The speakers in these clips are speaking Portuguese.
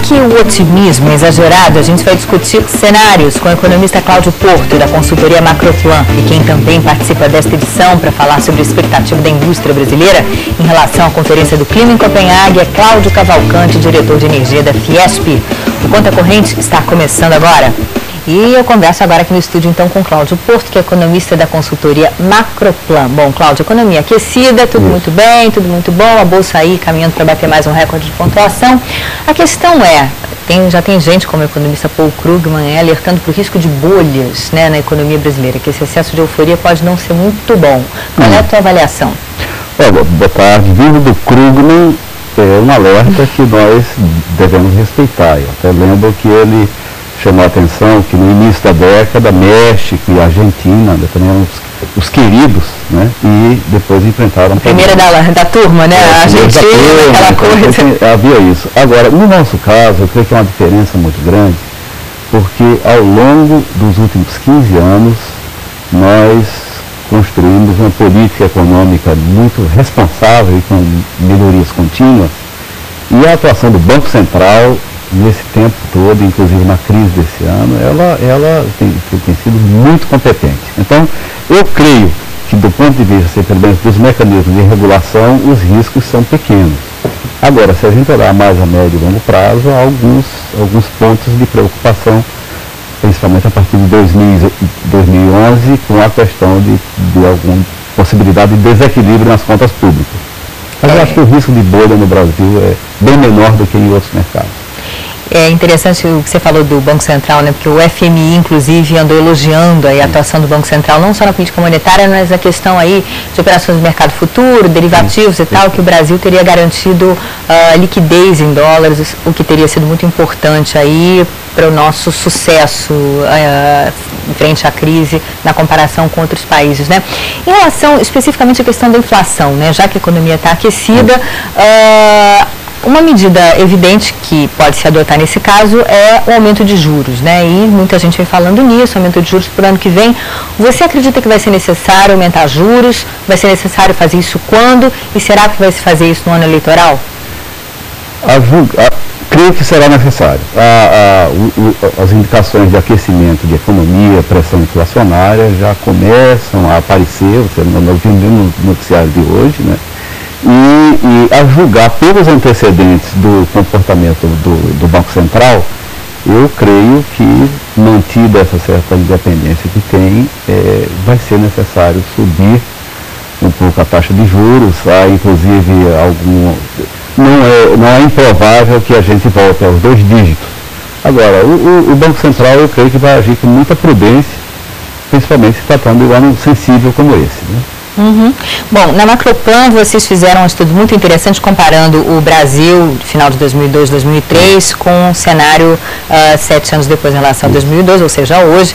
que o otimismo é exagerado? A gente vai discutir cenários com o economista Cláudio Porto, da consultoria Macroplan, e quem também participa desta edição para falar sobre a expectativa da indústria brasileira em relação à Conferência do Clima em Copenhague é Cláudio Cavalcante, diretor de energia da Fiesp. O Conta Corrente está começando agora. E eu converso agora aqui no estúdio, então, com Cláudio Porto, que é economista da consultoria Macroplan. Bom, Cláudio, economia aquecida, tudo muito bem, tudo muito bom, a Bolsa aí caminhando para bater mais um recorde de pontuação. A questão é, já tem gente como o economista Paul Krugman alertando para o risco de bolhas, né, na economia brasileira, que esse excesso de euforia pode não ser muito bom. Qual é a tua avaliação? Boa tarde. Vindo do Krugman, é um alerta que nós devemos respeitar. Eu até lembro que ele chamou a atenção que no início da década, México e Argentina também eram os queridos, né? E depois enfrentaram... A primeira da turma, né? A Argentina, aquela coisa. Havia isso. Agora, no nosso caso, eu creio que é uma diferença muito grande, porque ao longo dos últimos 15 anos, nós construímos uma política econômica muito responsável e com melhorias contínuas, e a atuação do Banco Central nesse tempo todo, inclusive na crise desse ano, ela tem sido muito competente. Então, eu creio que do ponto de vista, pelo menos, dos mecanismos de regulação, os riscos são pequenos. Agora, se a gente olhar mais a médio e longo prazo, há alguns pontos de preocupação, principalmente a partir de 2011, com a questão de alguma possibilidade de desequilíbrio nas contas públicas. Mas eu acho que o risco de bolha no Brasil é bem menor do que em outros mercados. É interessante o que você falou do Banco Central, né? Porque o FMI, inclusive, andou elogiando aí a atuação do Banco Central, não só na política monetária, mas na questão aí de operações de mercado futuro, derivativos e tal, que o Brasil teria garantido liquidez em dólares, o que teria sido muito importante aí para o nosso sucesso frente à crise na comparação com outros países, né? Em relação especificamente à questão da inflação, né? Já que a economia está aquecida, uma medida evidente que pode se adotar nesse caso é o aumento de juros, né? E muita gente vem falando nisso, aumento de juros para o ano que vem. Você acredita que vai ser necessário aumentar juros? Vai ser necessário fazer isso quando? E será que vai se fazer isso no ano eleitoral? Creio que será necessário. As indicações de aquecimento de economia, pressão inflacionária já começam a aparecer, nós vimos no noticiário de hoje, né? E a julgar pelos antecedentes do comportamento do Banco Central, eu creio que, mantida essa certa independência que tem, vai ser necessário subir um pouco a taxa de juros, inclusive não é improvável que a gente volte aos 2 dígitos. Agora, o Banco Central eu creio que vai agir com muita prudência, principalmente se tratando de um ano sensível como esse, né? Uhum. Bom, na Macroplan vocês fizeram um estudo muito interessante comparando o Brasil, final de 2002, 2003, com o cenário 7 anos depois em relação a 2002, ou seja, hoje.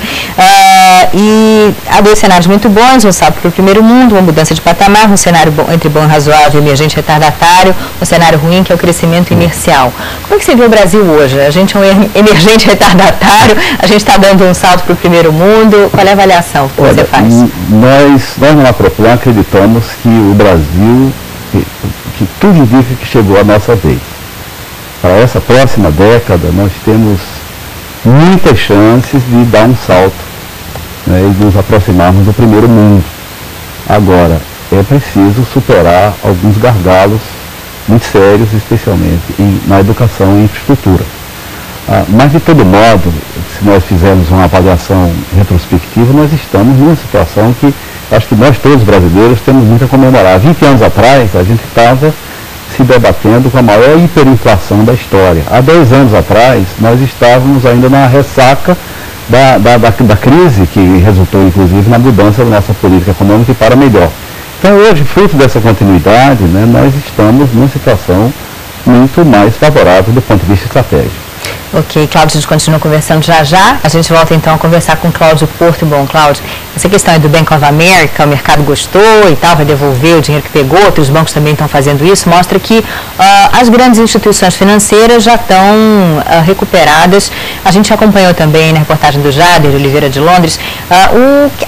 E há 2 cenários muito bons, um salto para o primeiro mundo, uma mudança de patamar, um cenário bom, entre bom e razoável, emergente retardatário, um cenário ruim que é o crescimento inercial. Como é que você vê o Brasil hoje? A gente é um emergente retardatário, a gente está dando um salto para o primeiro mundo, qual é a avaliação que você faz? Nós na Macroplan acreditamos que o Brasil, que tudo indica que chegou a nossa vez. Para essa próxima década, nós temos muitas chances de dar um salto, né, e nos aproximarmos do primeiro mundo. Agora, é preciso superar alguns gargalos muito sérios, especialmente na educação e infraestrutura. Mas, de todo modo, se nós fizermos uma avaliação retrospectiva, nós estamos numa situação que acho que nós todos brasileiros temos muito a comemorar. 20 anos atrás, a gente estava se debatendo com a maior hiperinflação da história. Há 10 anos atrás, nós estávamos ainda na ressaca da crise, que resultou, inclusive, na mudança da nossa política econômica para melhor. Então, hoje, fruto dessa continuidade, né, nós estamos numa situação muito mais favorável do ponto de vista estratégico. Ok, Cláudio, a gente continua conversando já já. A gente volta então a conversar com Cláudio Porto. Bom, Cláudio, essa questão aí do Bank of America, o mercado gostou e tal, vai devolver o dinheiro que pegou, outros bancos também estão fazendo isso, mostra que as grandes instituições financeiras já estão recuperadas. A gente acompanhou também na reportagem do Jader de Oliveira de Londres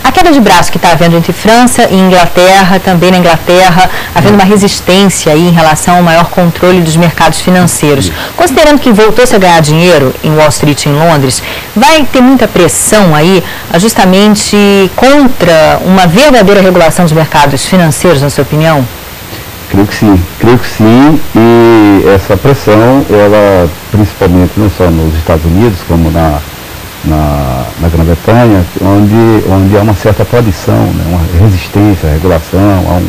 a queda de braço que está havendo entre França e Inglaterra, também na Inglaterra, havendo uma resistência aí em relação ao maior controle dos mercados financeiros. Considerando que voltou-se a ganhar dinheiro em Wall Street, em Londres, vai ter muita pressão aí justamente contra uma verdadeira regulação dos mercados financeiros, na sua opinião? Creio que sim, e essa pressão, ela principalmente não só nos Estados Unidos, como na Grã-Bretanha, onde há uma certa tradição, né, uma resistência à regulação,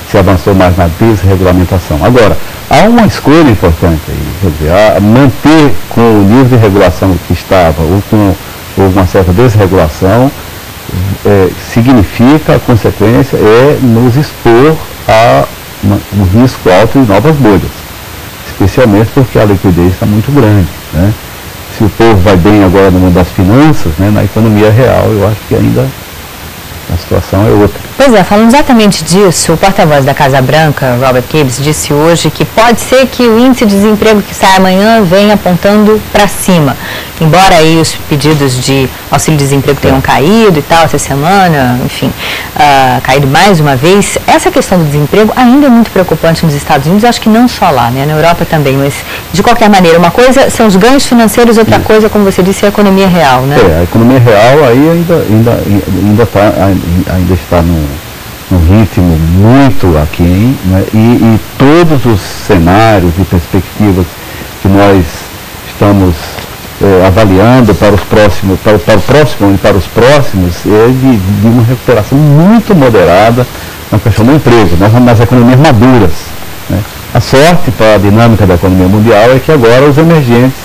se avançou mais na desregulamentação. Agora, há uma escolha importante aí, quer dizer, manter com o nível de regulação que estava, ou com uma certa desregulação, significa, a consequência é nos expor a um risco alto de novas bolhas, especialmente porque a liquidez está muito grande, né? Se o povo vai bem agora no mundo das finanças, né, na economia real, eu acho que ainda a situação é outra. Pois é, falando exatamente disso, o porta-voz da Casa Branca, Robert Gibbs, disse hoje que pode ser que o índice de desemprego que sai amanhã venha apontando para cima. Embora aí os pedidos de auxílio-desemprego tenham caído e tal essa semana, enfim, caído mais uma vez, essa questão do desemprego ainda é muito preocupante nos Estados Unidos, acho que não só lá, né, na Europa também, mas de qualquer maneira, uma coisa são os ganhos financeiros, outra coisa, como você disse, é a economia real, né? A economia real aí ainda está num ritmo muito aquém, né? E todos os cenários e perspectivas que nós estamos avaliando para o próximo e para os próximos é de uma recuperação muito moderada na questão do emprego, nas economias maduras, né? A sorte para a dinâmica da economia mundial é que agora os emergentes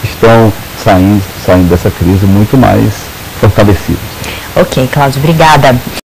estão saindo dessa crise muito mais fortalecidos. Ok, Cláudio, obrigada.